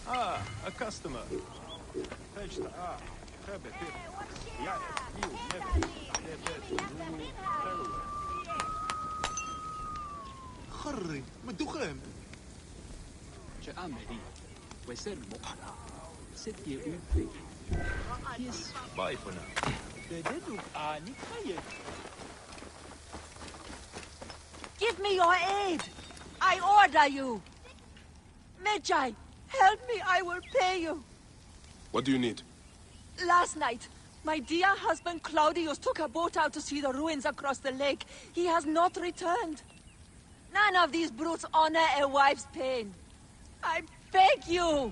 Ah, a customer. خري مدوخم Bye for now. Give me your aid! I order you! Magi, help me, I will pay you! What do you need? Last night, my dear husband Claudius took a boat out to see the ruins across the lake. He has not returned. None of these brutes honor a wife's pain. I beg you!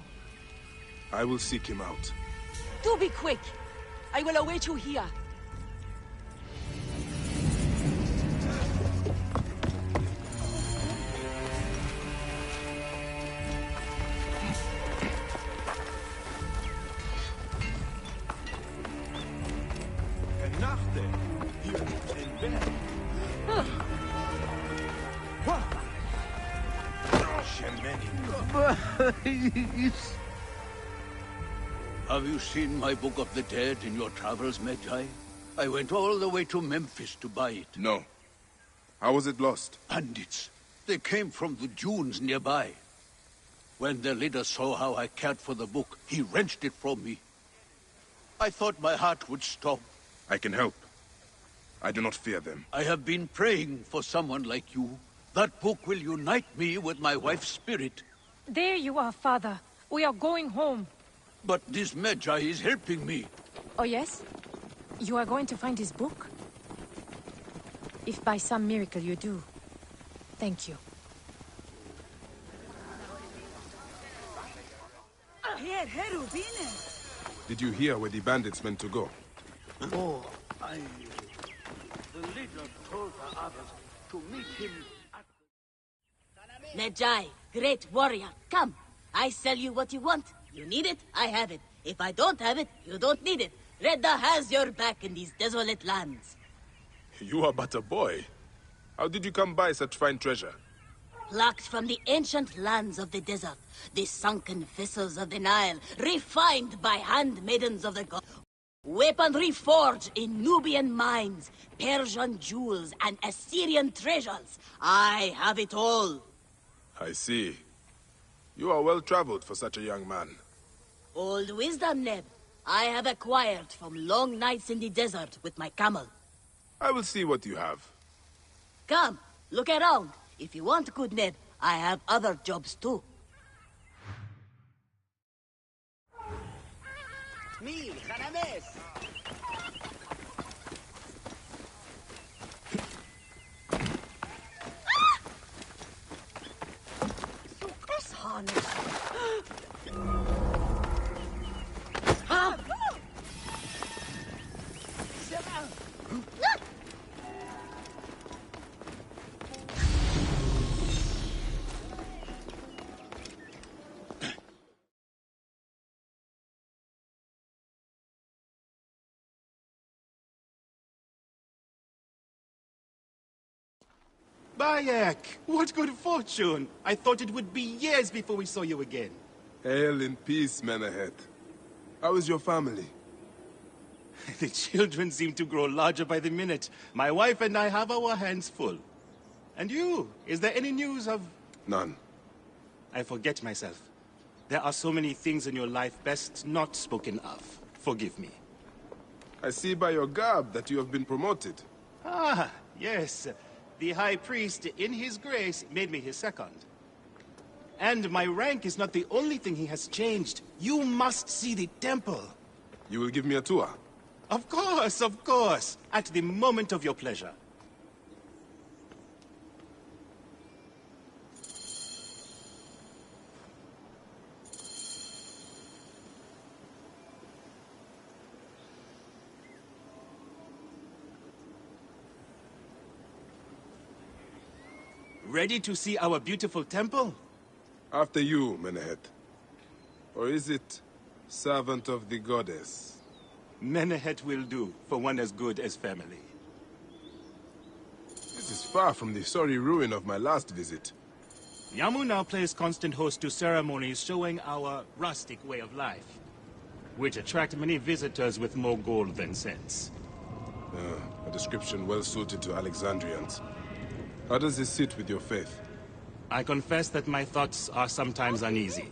I will seek him out. Do be quick. I will await you here. Have you seen my Book of the Dead in your travels, Magi? I went all the way to Memphis to buy it. No. How was it lost? Bandits. They came from the dunes nearby. When their leader saw how I cared for the book, he wrenched it from me. I thought my heart would stop. I can help. I do not fear them. I have been praying for someone like you. That book will unite me with my wife's spirit. There you are, Father. We are going home. But this Magi is helping me. Oh, yes? You are going to find his book? If by some miracle you do, thank you. Did you hear where the bandits meant to go? Oh, the leader told the others to meet him at Magi, great warrior, come. I sell you what you want. You need it, I have it. If I don't have it, you don't need it. Redda has your back in these desolate lands. You are but a boy. How did you come by such fine treasure? Plucked from the ancient lands of the desert, the sunken vessels of the Nile, refined by handmaidens of the gods. Weaponry forged in Nubian mines, Persian jewels, and Assyrian treasures. I have it all. I see. You are well-traveled for such a young man. Old wisdom, Neb. I have acquired from long nights in the desert with my camel. I will see what you have. Come, look around. If you want good Neb, I have other jobs too. Me, Hanames. Bayek, what good fortune! I thought it would be years before we saw you again. Hail in peace, Menahet. How is your family? The children seem to grow larger by the minute. My wife and I have our hands full. And you, is there any news of... None. I forget myself. There are so many things in your life best not spoken of. Forgive me. I see by your garb that you have been promoted. Ah, yes. The High Priest, in his grace, made me his second. And my rank is not the only thing he has changed. You must see the temple. You will give me a tour? Of course, of course. At the moment of your pleasure. Ready to see our beautiful temple? After you, Menahet. Or is it servant of the goddess? Menahet will do for one as good as family. far from the sorry ruin of my last visit. Yamu now plays constant host to ceremonies showing our rustic way of life, which attract many visitors with more gold than sense. A description well suited to Alexandrians. How does this sit with your faith? I confess that my thoughts are sometimes uneasy.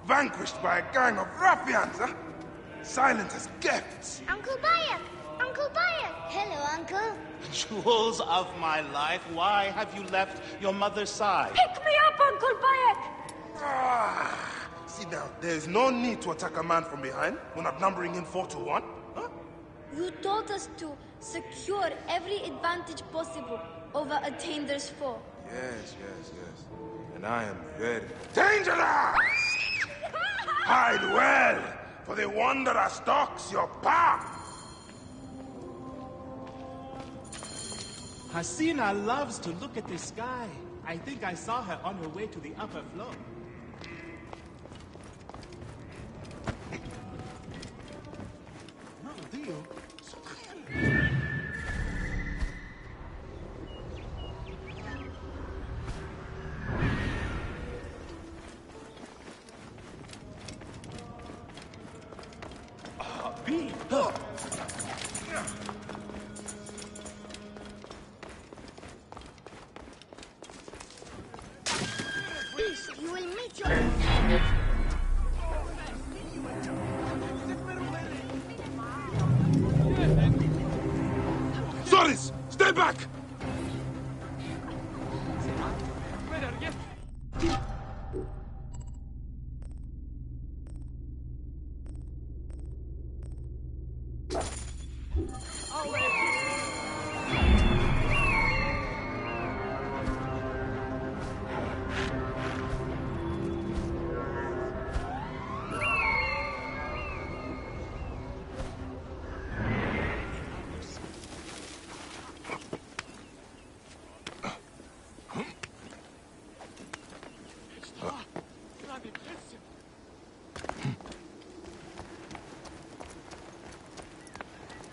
Vanquished by a gang of ruffians, huh? Silent as gifts. Uncle Bayek! Uncle Bayek! Hello, Uncle. Jewels of my life, why have you left your mother's side? Pick me up, Uncle Bayek! Sit down. There's no need to attack a man from behind when outnumbering him 4-1. Huh? You taught us to secure every advantage possible over a Tander's foe. Yes. And I am very dangerous! Hide well, for the wanderer stalks your path. Hasina loves to look at the sky. I think I saw her on her way to the upper floor. No deal. You will meet your... Soris, stay back!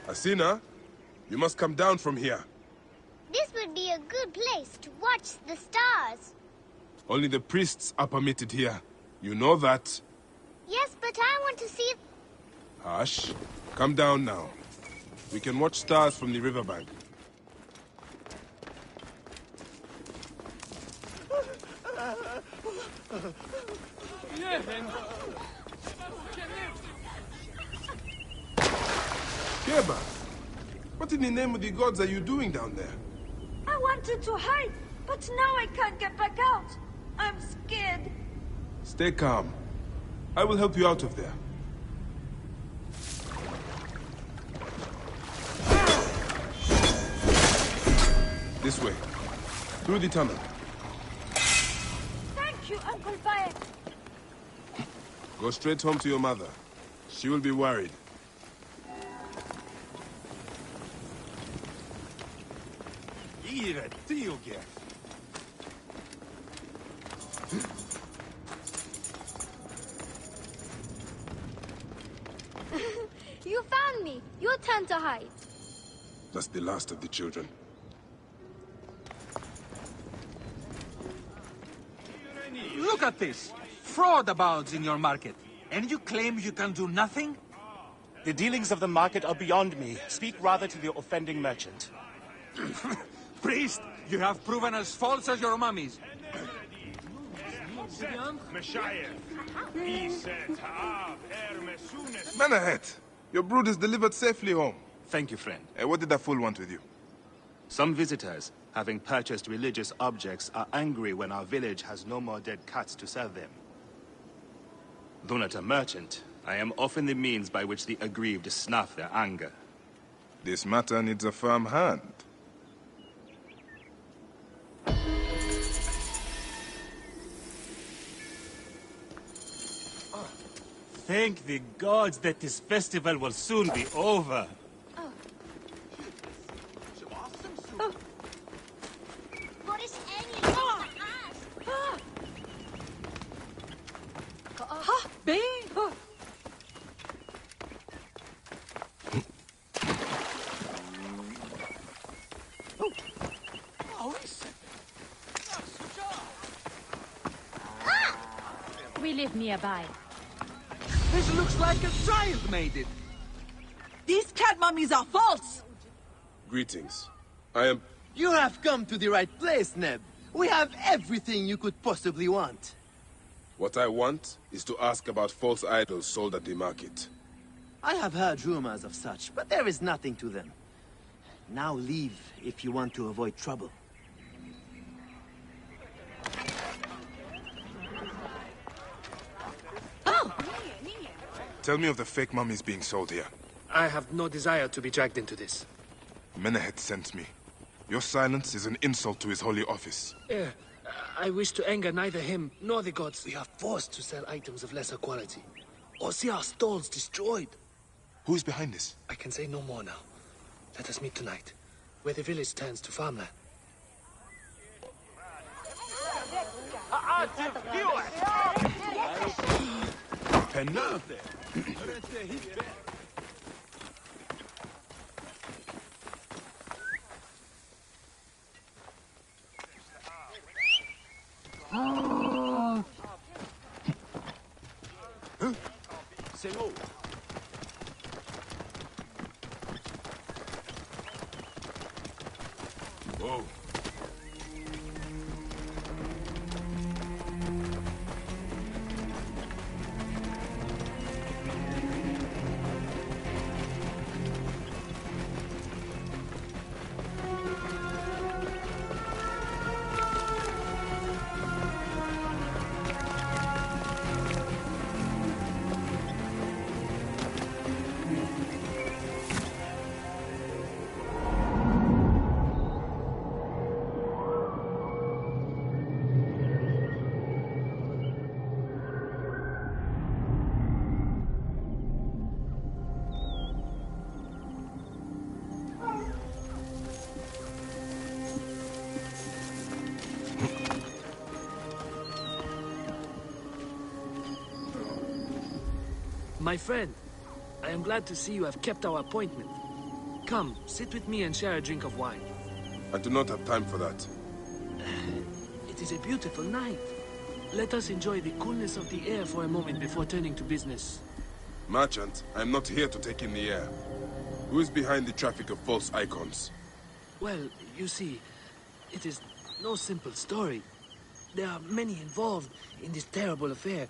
Asina, you must come down from here. This would be a good place to watch the stars. Only the priests are permitted here. You know that. Yes, but I want to see... Hush. Come down now. We can watch stars from the riverbank. Keba, what in the name of the gods are you doing down there? I wanted to hide, but now I can't get back out. I'm scared. Stay calm. I will help you out of there. This way. Through the tunnel. Thank you, Uncle Bayek. Go straight home to your mother. She will be worried. You found me. Your turn to hide. That's the last of the children. Look at this! Fraud abounds in your market. And you claim you can do nothing? The dealings of the market are beyond me. Speak rather to the offending merchant. Priest, you have proven as false as your mummies. Menahet, your brood is delivered safely home. Thank you, friend. What did that fool want with you? Some visitors, having purchased religious objects, are angry when our village has no more dead cats to sell them. Though not a merchant, I am often the means by which the aggrieved snuff their anger. This matter needs a firm hand. Thank the gods that this festival will soon be over. We live nearby. This looks like a child made it. These cat mummies are false! Greetings. I am... You have come to the right place, Neb. We have everything you could possibly want. What I want is to ask about false idols sold at the market. I have heard rumors of such, but there is nothing to them. Now leave if you want to avoid trouble. Tell me of the fake mummies being sold here. I have no desire to be dragged into this. Menehet sent me. Your silence is an insult to his holy office. I wish to anger neither him nor the gods. We are forced to sell items of lesser quality, or see our stalls destroyed. Who is behind this? I can say no more now. Let us meet tonight, where the village turns to farmland. Penarte. C'est bon. Whoa. My friend, I am glad to see you have kept our appointment. Come, sit with me and share a drink of wine. I do not have time for that. It is a beautiful night. Let us enjoy the coolness of the air for a moment before turning to business. Merchant, I am not here to take in the air. Who is behind the traffic of false icons? Well, you see, it is no simple story. There are many involved in this terrible affair,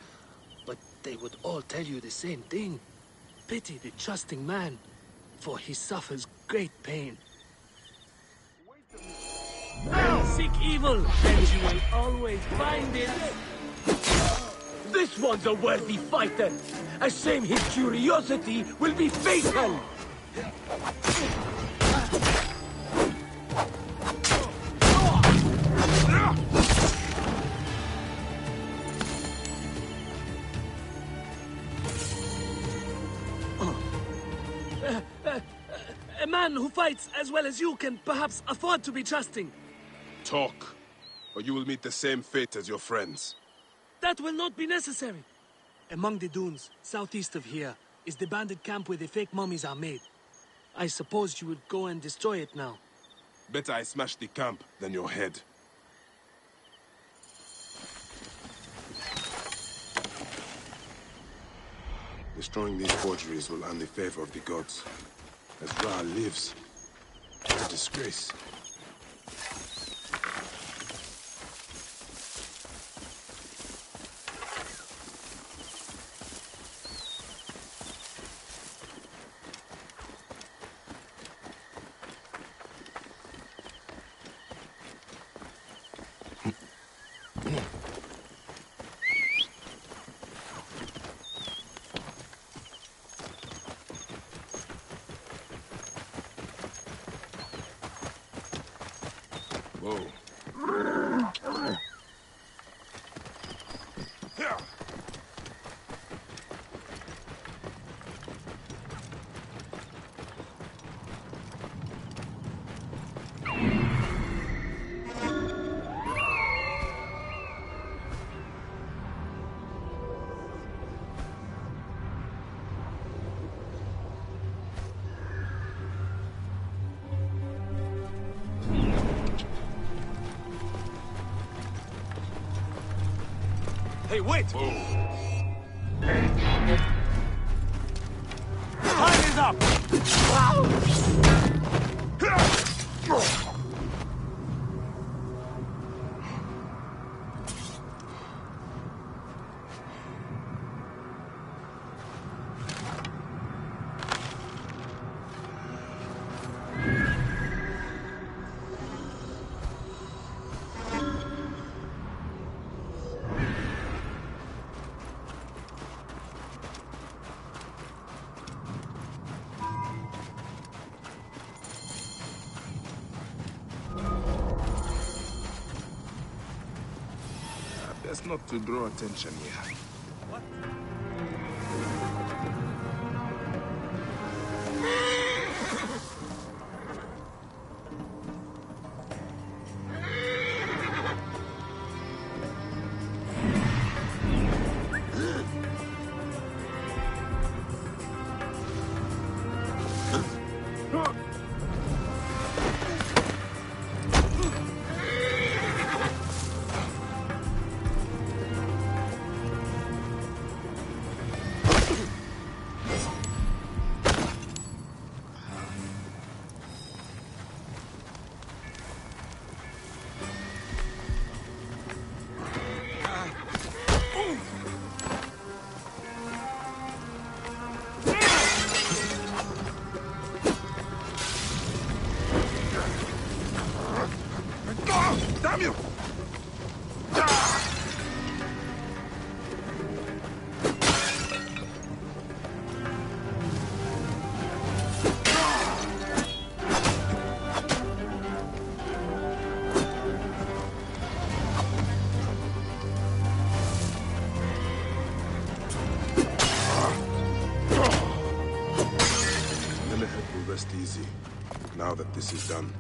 but they would all tell you the same thing. Pity the trusting man, for he suffers great pain. Seek evil, and you will always find it. This one's a worthy fighter. A shame his curiosity will be fatal. A man who fights as well as you can perhaps afford to be trusting. Talk, or you will meet the same fate as your friends. That will not be necessary. Among the dunes, southeast of here, is the bandit camp where the fake mummies are made. I suppose you would go and destroy it now. Better I smash the camp than your head. Destroying these forgeries will earn the favor of the gods. As Ra lives, what a disgrace. Whoa. Hey, wait! Time is up! Best not to draw attention here. Damn you! Lillehead will rest easy, now that this is done.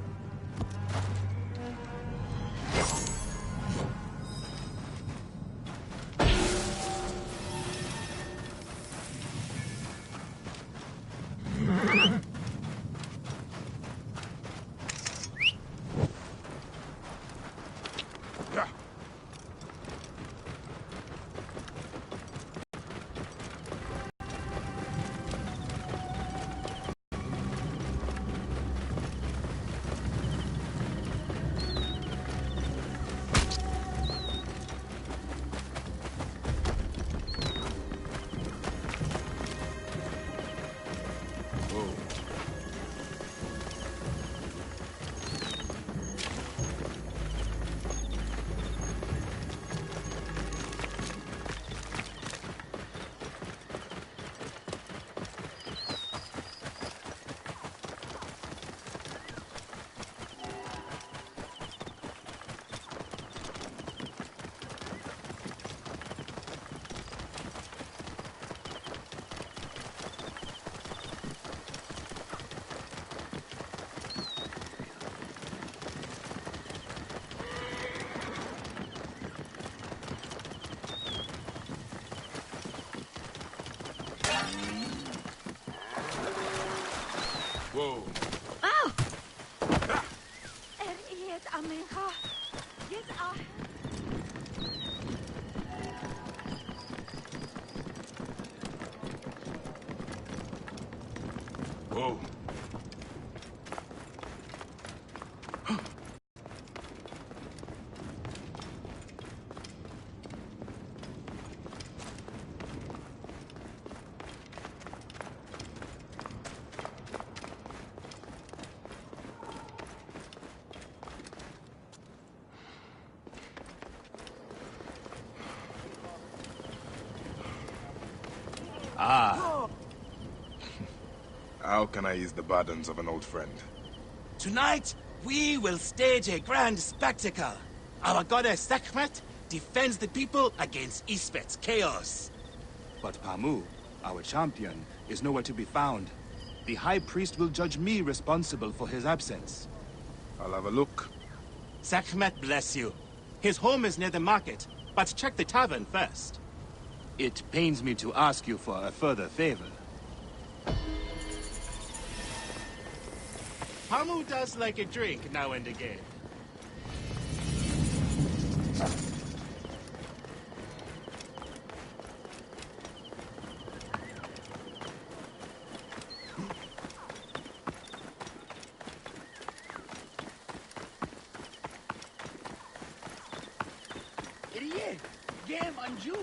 Whoa. Au! Heet Amenga. Yes, Whoa. Ah. How can I ease the burdens of an old friend? Tonight, we will stage a grand spectacle. Our goddess Sekhmet defends the people against Ispet's chaos. But Pamu, our champion, is nowhere to be found. The High Priest will judge me responsible for his absence. I'll have a look. Sekhmet bless you. His home is near the market, but check the tavern first. It pains me to ask you for a further favor. Pamu does like a drink now and again. and you.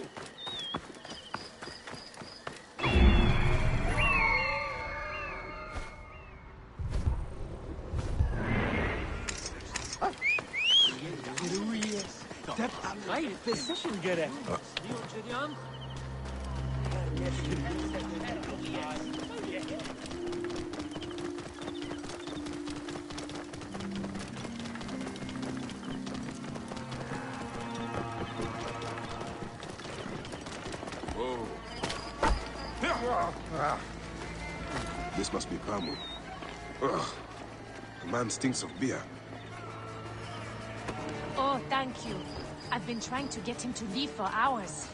Right position, Gareth. This must be Pamu. Ugh. The man stinks of beer. Oh, thank you. I've been trying to get him to leave for hours.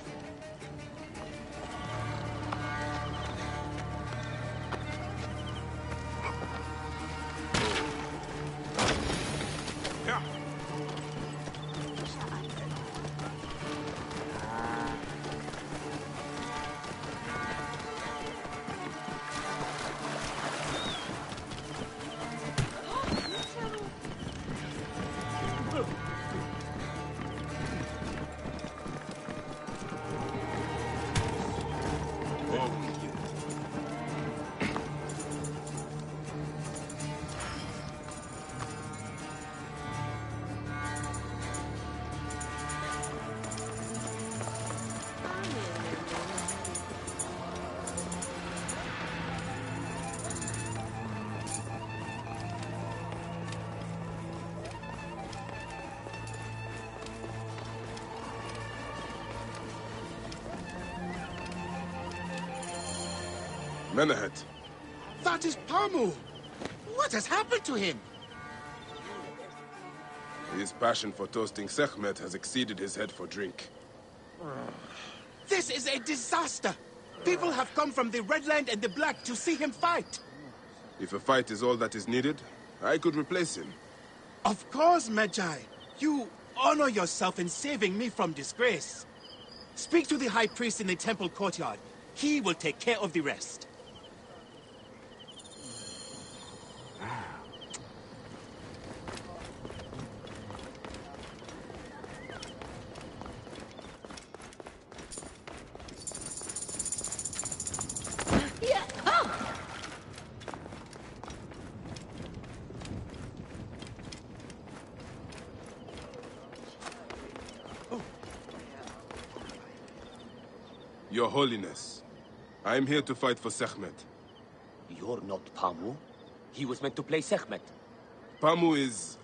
Menahet. That is Pamu! What has happened to him? His passion for toasting Sekhmet has exceeded his head for drink. This is a disaster! People have come from the Red Land and the Black to see him fight! If a fight is all that is needed, I could replace him. Of course, Magi. You honor yourself in saving me from disgrace. Speak to the High Priest in the temple courtyard. He will take care of the rest. Your Holiness, I am here to fight for Sekhmet. You're not Pamu. He was meant to play Sekhmet. Pamu is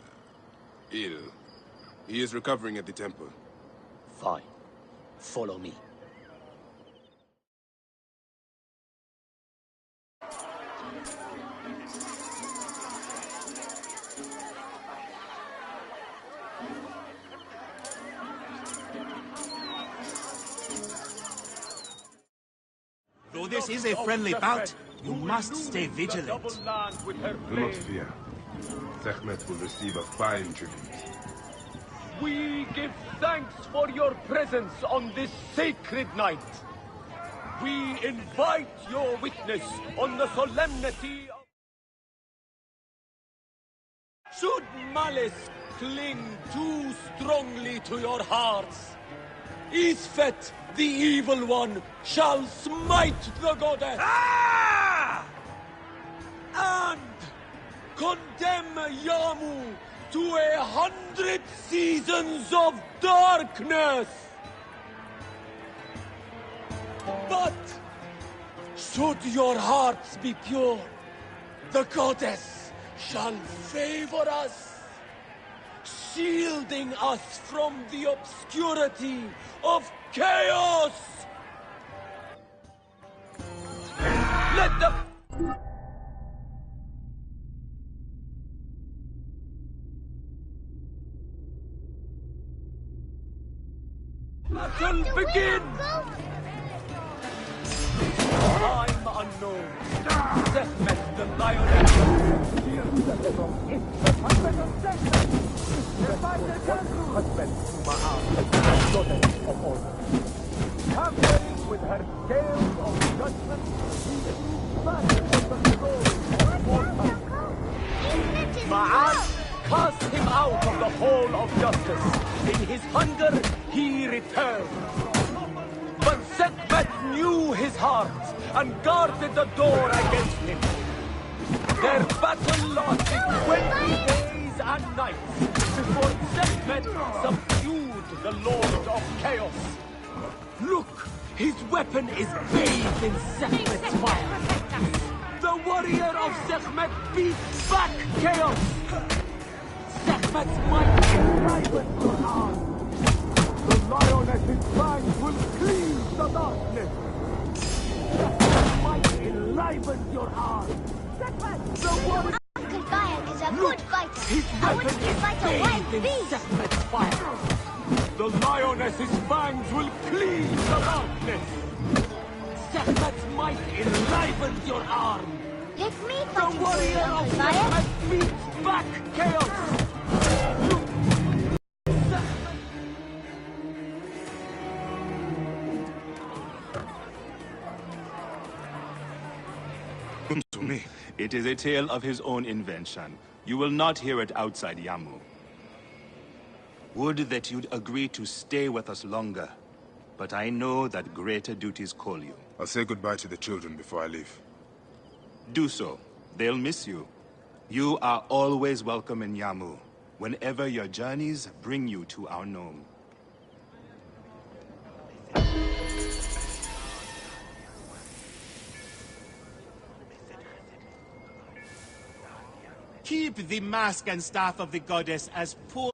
ill. He is recovering at the temple. Fine. Follow me. Though this is a friendly bout, you must stay vigilant. Do not fear. Sekhmet will receive a fine tribute. We give thanks for your presence on this sacred night. We invite your witness on the solemnity of... Should malice cling too strongly to your hearts, Isfet, the evil one, shall smite the goddess! And condemn Yamu to 100 seasons of darkness! But should your hearts be pure, the goddess shall favor us, shielding us from the obscurity of chaos! Let the... battle begin! Time unknown. Sekhmet the lioness. From its husband of Sekhmet. The husband to Ma'am, goddess of order. Tampering with her scales of judgment, he battle of the throne. Ma'am cast him out of the hall of justice. In his hunger, he returns. Sekhmet knew his heart and guarded the door against him. Their battle lasted 20 days and nights before Sekhmet subdued the Lord of Chaos. Look, his weapon is bathed in Sekhmet's fire. The warrior of Sekhmet beats back Chaos. Sekhmet's might enlivens your arm. The lioness's fangs will cleave the darkness. Sekhmet's might enlivens your arm. The warrior... Uncle Bayek is a good fighter. His I want weapon to is fight a wild bathed in beast. Sekhmet's fire. The lioness's fangs will cleave the darkness. Sekhmet's might enlivens your arm. Let me The fight you, warrior of Uncle Bayek. Sekhmet beats back chaos. To me. It is a tale of his own invention. You will not hear it outside Yamu. Would that you'd agree to stay with us longer. But I know that greater duties call you. I'll say goodbye to the children before I leave. Do so. They'll miss you. You are always welcome in Yamu, whenever your journeys bring you to our Nome. Keep the mask and staff of the goddess as poor